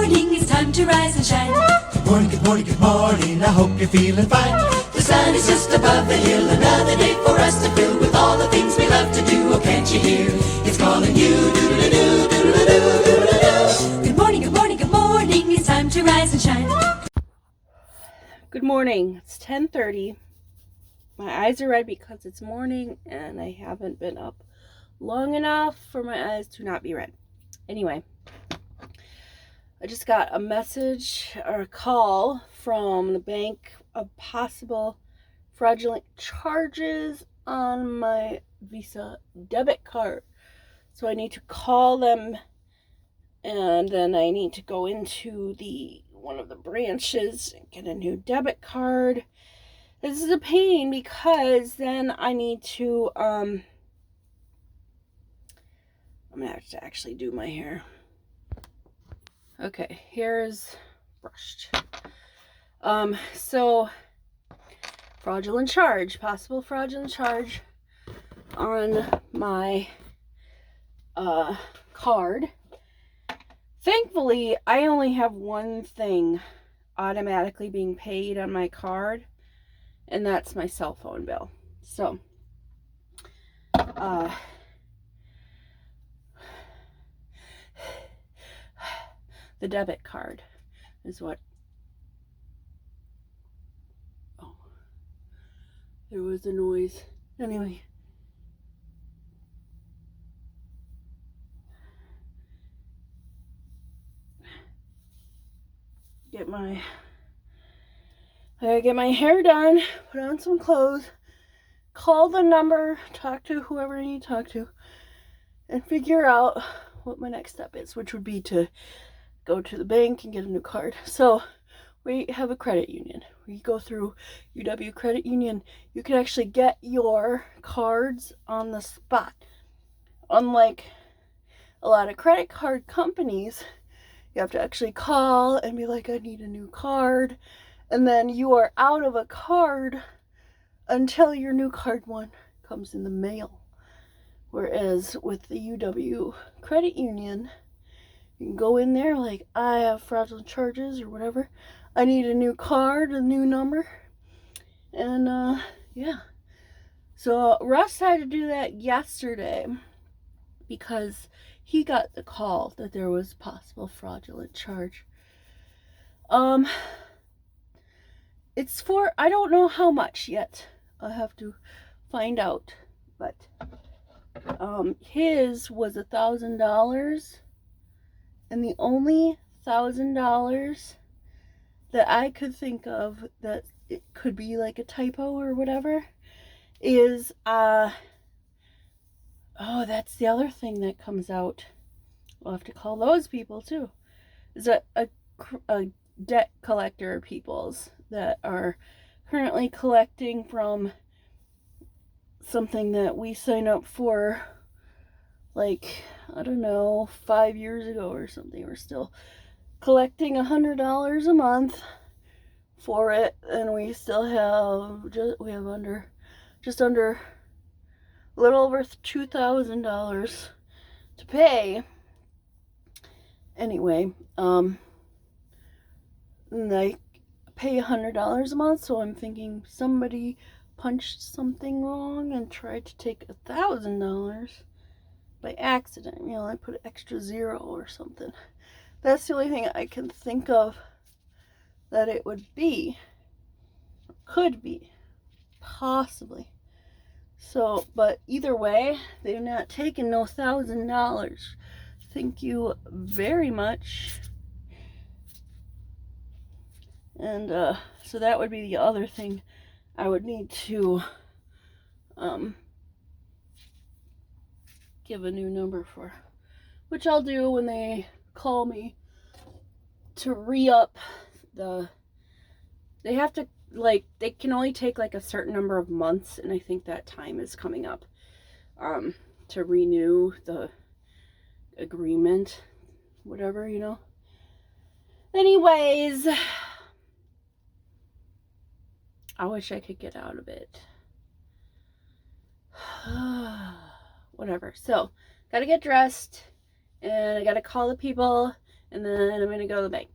morning, it's time to rise and shine. Good morning, good morning, good morning, I hope you're feeling fine. The sun is just above the hill, another day for us to fill with all the things we love to do. Oh, can't you hear? It's calling you, doodle-doo, doodle-doo, doodle-doo. Good morning, good morning, good morning, it's time to rise and shine. Good morning. It's 10:30. My eyes are red because it's morning and I haven't been up long enough for my eyes to not be red. Anyway, I just got a message or a call from the bank of possible fraudulent charges on my Visa debit card. So I need to call them, and then I need to go into one of the branches and get a new debit card. This is a pain because then I need to I'm gonna have to actually do my hair. Okay, hair's brushed. So possible fraudulent charge on my card. Thankfully, I only have one thing automatically being paid on my card, and that's my cell phone bill. So, the debit card is what. Oh, there was a noise. Anyway. I gotta get my hair done, put on some clothes, call the number, talk to whoever I need to talk to, and figure out what my next step is, which would be to go to the bank and get a new card. So we have a credit union. We go through UW Credit Union. You can actually get your cards on the spot. Unlike a lot of credit card companies, you have to actually call and be like, I need a new card. And then you are out of a card until your new card one comes in the mail. Whereas with the UW Credit Union, you can go in there like, I have fraudulent charges or whatever. I need a new card, a new number. And yeah. So Russ had to do that yesterday because he got the call that there was possible fraudulent charge. It's for, I don't know how much yet. I'll have to find out. But his was $1,000, and the only $1,000 that I could think of that it could be like a typo or whatever is oh, that's the other thing that comes out. We'll have to call those people too. Is a debt collector peoples that are currently collecting from something that we signed up for, like, I don't know, 5 years ago or something. We're still collecting $100 a month for it, and we still have just under a little over $2,000 to pay. Anyway, and I pay $100 a month, so I'm thinking somebody punched something wrong and tried to take $1,000 by accident. You know, I put an extra zero or something. That's the only thing I can think of that it would be, could be, possibly. So, but either way, they're not taking no $1,000. Thank you very much. And so that would be the other thing I would need to give a new number for, which I'll do when they call me to re-up they have to, like, they can only take like a certain number of months, and I think that time is coming up to renew the agreement, whatever, you know. Anyways, I wish I could get out of it. Whatever. So, gotta get dressed, and I gotta call the people and then I'm gonna go to the bank.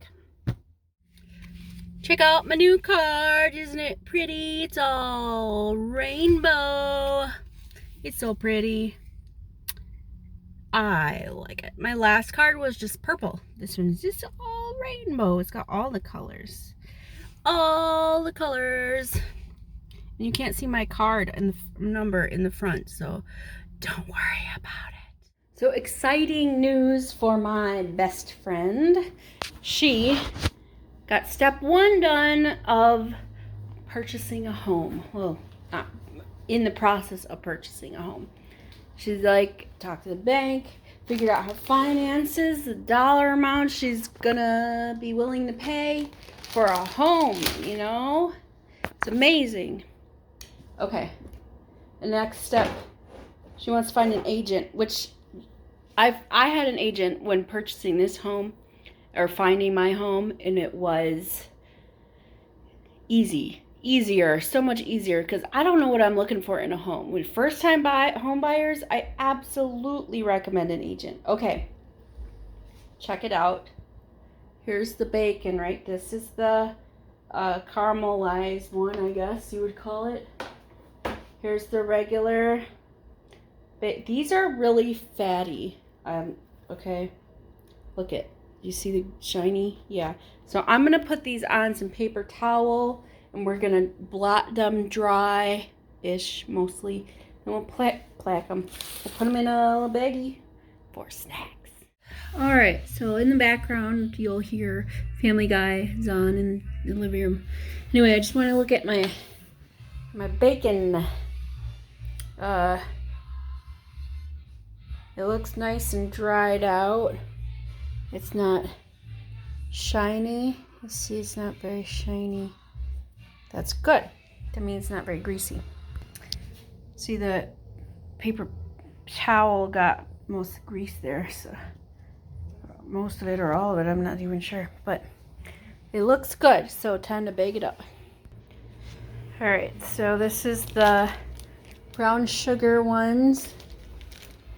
Check out my new card. Isn't it pretty? It's all rainbow. It's so pretty. I like it. My last card was just purple. This one's just all rainbow. It's got all the colors. All the colors. And you can't see my card and the number in the front, so don't worry about it. So exciting news for my best friend. She got step 1 done of purchasing a home. Well, not in the process of purchasing a home. She's like, talked to the bank, figured out her finances, the dollar amount she's gonna be willing to pay for a home, you know? It's amazing. Okay, the next step, she wants to find an agent, which I had an agent when purchasing this home, or finding my home, and it was easier, so much easier, because I don't know what I'm looking for in a home. When first time home buyers, I absolutely recommend an agent. Okay, check it out. Here's the bacon, right? This is the caramelized one, I guess you would call it. Here's the regular. These are really fatty. Okay, look it. You see the shiny? Yeah. So I'm gonna put these on some paper towel, and we're gonna blot them dry-ish mostly, and we'll plaque them. We'll put them in a little baggie for snacks. All right. So in the background, you'll hear Family Guy is on in the living room. Anyway, I just want to look at my bacon. It looks nice and dried out. It's not shiny. You see, it's not very shiny. That's good. That means it's not very greasy. See, the paper towel got most of the grease there, so most of it or all of it, I'm not even sure, but it looks good. So time to bake it up. All right, so this is the brown sugar ones.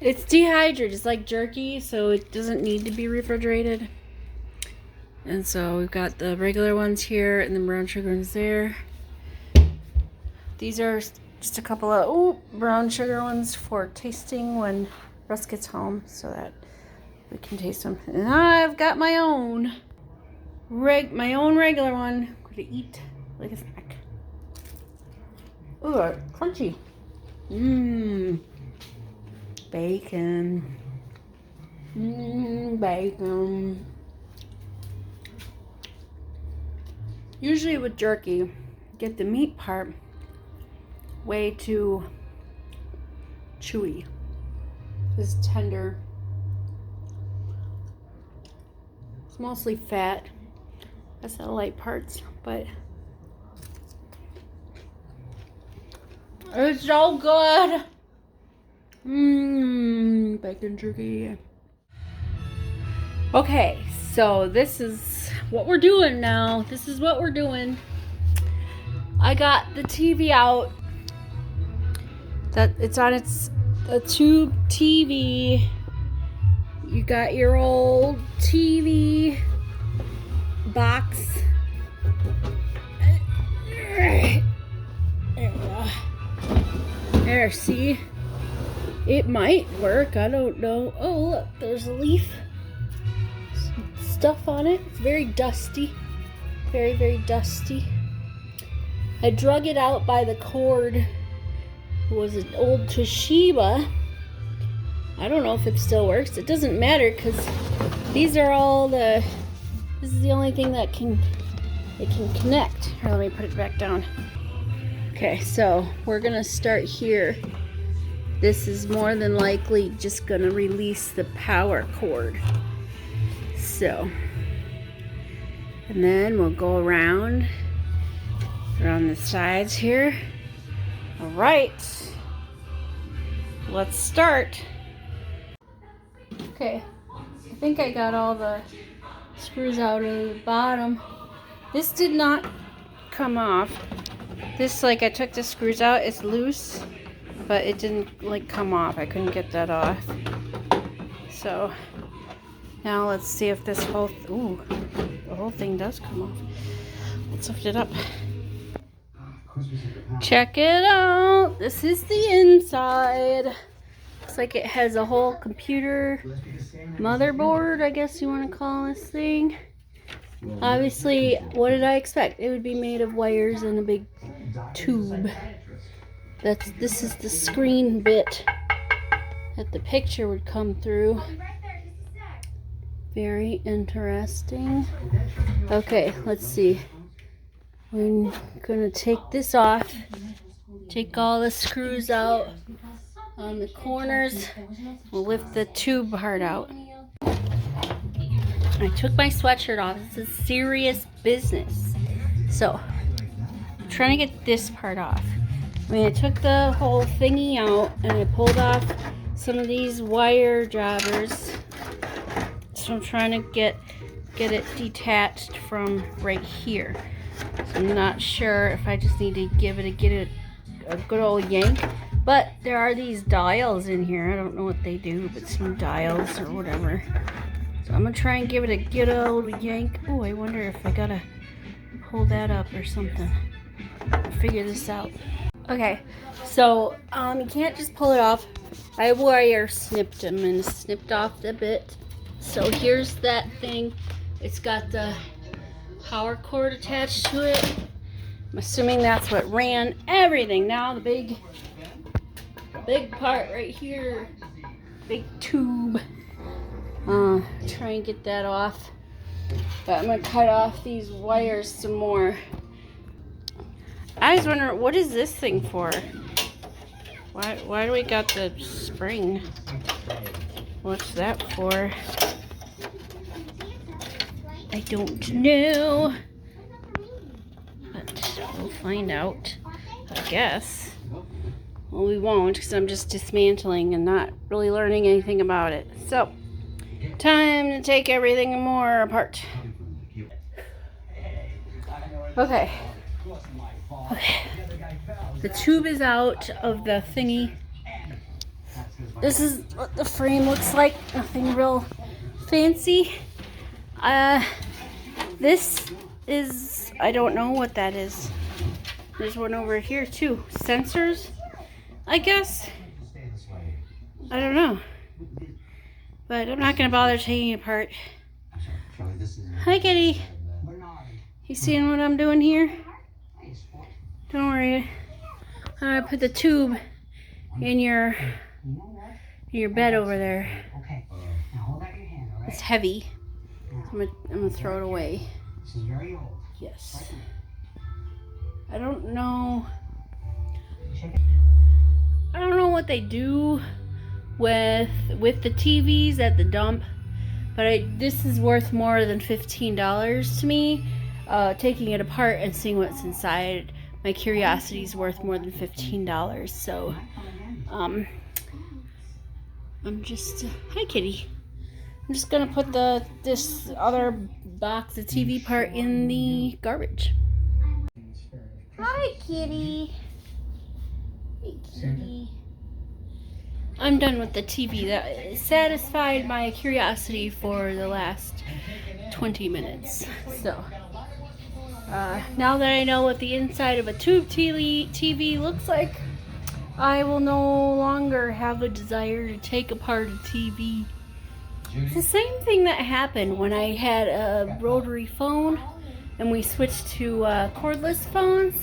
It's dehydrated, it's like jerky, so it doesn't need to be refrigerated. And so we've got the regular ones here and the brown sugar ones there. These are just a couple of brown sugar ones for tasting when Russ gets home, so that we can taste them. And I've got my own regular one. I'm gonna eat like a snack. Ooh, crunchy. Bacon. Bacon. Usually with jerky, get the meat part way too chewy. It's tender. It's mostly fat. That's the light parts, but it's so good. Bacon jerky. Okay, so this is what we're doing now. This is what we're doing. I got the TV out. That it's on a tube TV. You got your old TV box. There we go. There, see? It might work, I don't know. Oh, look, there's a leaf. Some stuff on it. It's very dusty. Very, very dusty. I drug it out by the cord. It was an old Toshiba. I don't know if it still works. It doesn't matter because these are all this is the only thing that it can connect. Here, let me put it back down. Okay, so we're gonna start here. This is more than likely just gonna release the power cord. So, and then we'll go around the sides here. All right, let's start. Okay, I think I got all the screws out of the bottom. This did not come off. This, like, I took the screws out, it's loose, but it didn't, like, come off. I couldn't get that off. So, Now let's see if this whole, ooh, the whole thing does come off. Let's lift it up. Check it out. This is the inside. Looks like it has a whole computer motherboard, I guess you want to call this thing. Obviously, what did I expect? It would be made of wires and a big tube. This is the screen bit that the picture would come through. Very interesting. Okay, let's see. We're gonna take this off. Take all the screws out on the corners. We'll lift the tube part out. I took my sweatshirt off. This is serious business. So, I'm trying to get this part off. I mean, I took the whole thingy out and I pulled off some of these wire jobbers. So I'm trying to get it detached from right here. So I'm not sure if I just need to get it a good old yank. But there are these dials in here. I don't know what they do, but some dials or whatever. So I'm gonna try and give it a good old yank. Oh, I wonder if I gotta pull that up or something. Figure this out. Okay, so you can't just pull it off. I wire snipped them and snipped off the bit. So here's that thing. It's got the power cord attached to it. I'm assuming that's what ran everything. Now the big part right here, big tube. Try and get that off. But I'm gonna cut off these wires some more. I was wondering, what is this thing for? Why do we got the spring? What's that for? I don't know. But we'll find out, I guess. Well, we won't, because I'm just dismantling and not really learning anything about it. So, time to take everything more apart. Okay. The tube is out of the thingy. This is what the frame looks like. Nothing real fancy. This is, I don't know what that is. There's one over here too. Sensors, I guess. I don't know. But I'm not gonna bother taking it apart. Hi, kitty. You seeing what I'm doing here? Don't worry. I'm gonna put the tube in your bed over there. It's heavy. I'm gonna throw it away. Yes. I don't know what they do with the TVs at the dump, but this is worth more than $15 to me. Taking it apart and seeing what's inside, my curiosity is worth more than $15. So, I'm just hi, kitty. I'm just gonna put this other box, the TV part, in the garbage. Hi, kitty. Hey, kitty. I'm done with the TV. That satisfied my curiosity for the last 20 minutes. So, now that I know what the inside of a tube TV looks like, I will no longer have a desire to take apart a TV. It's the same thing that happened when I had a rotary phone and we switched to cordless phones.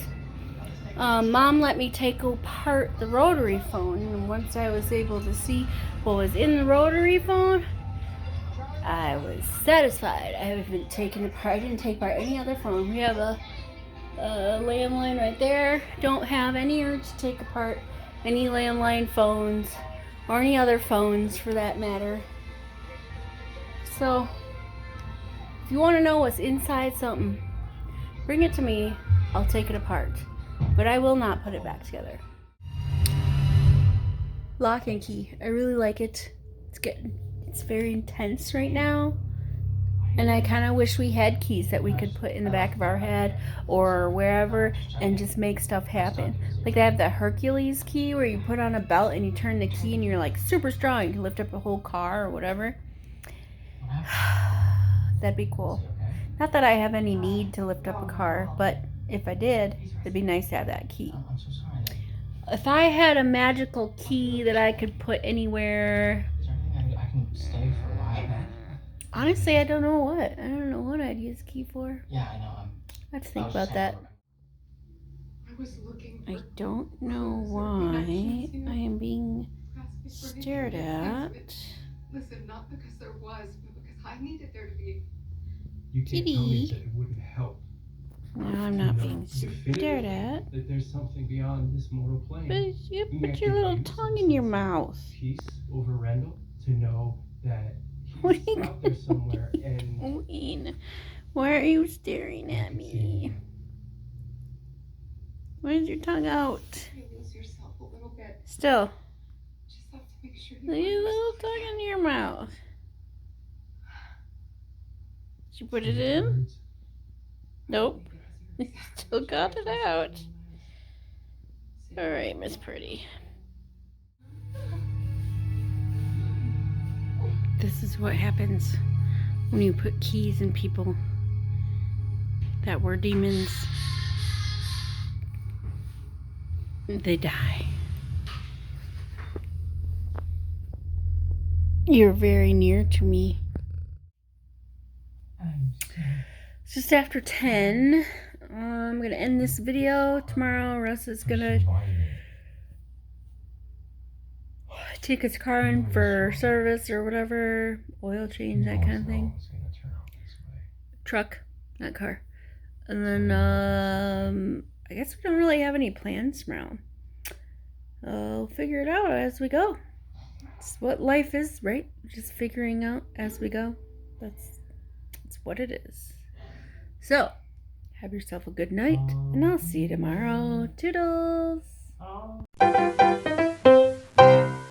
Mom let me take apart the rotary phone, and once I was able to see what was in the rotary phone, I was satisfied. I didn't take apart any other phone. We have a landline right there. Don't have any urge to take apart any landline phones or any other phones for that matter. So, if you want to know what's inside something, bring it to me. I'll take it apart. But I will not put it back together. Lock and key. I really like it. It's very intense right now. And I kind of wish we had keys that we could put in the back of our head or wherever and just make stuff happen. Like they have the Hercules key where you put on a belt and you turn the key and you're like super strong. You can lift up a whole car or whatever. That'd be cool. Not that I have any need to lift up a car, but if I did, it'd be nice to have that key. I'm so sorry. If I had a magical key that I could put anywhere... Is there anything I can stay for a while? Honestly, I don't know what. I don't know what I'd use a key for. Yeah, I know. I have to think about that. I don't know why I am being stared at. Listen, not because there was, but because I needed there to be. You can't tell me that it wouldn't help. No, I'm not being stared at. That there's something beyond this mortal plane. But you put your little tongue in your mouth. Peace over Randall to know that he's out there somewhere and... Wayne, why are you staring at me? Where's your tongue out? You lose yourself a little bit. Still. Just have to make sure Leave your little tongue in your mouth. Did you put it in? Nope. Still got it out. Alright, Miss Pretty. This is what happens when you put keys in people that were demons. They die. You're very near to me. It's just after 10. I'm gonna end this video. Tomorrow Russ is gonna take his car in for service or whatever, oil change, that kind of thing. Truck, not car. And then I guess we don't really have any plans tomorrow. I'll figure it out as we go. It's what life is, right? Just figuring out as we go. That's what it is. So, have yourself a good night, and I'll see you tomorrow. Toodles!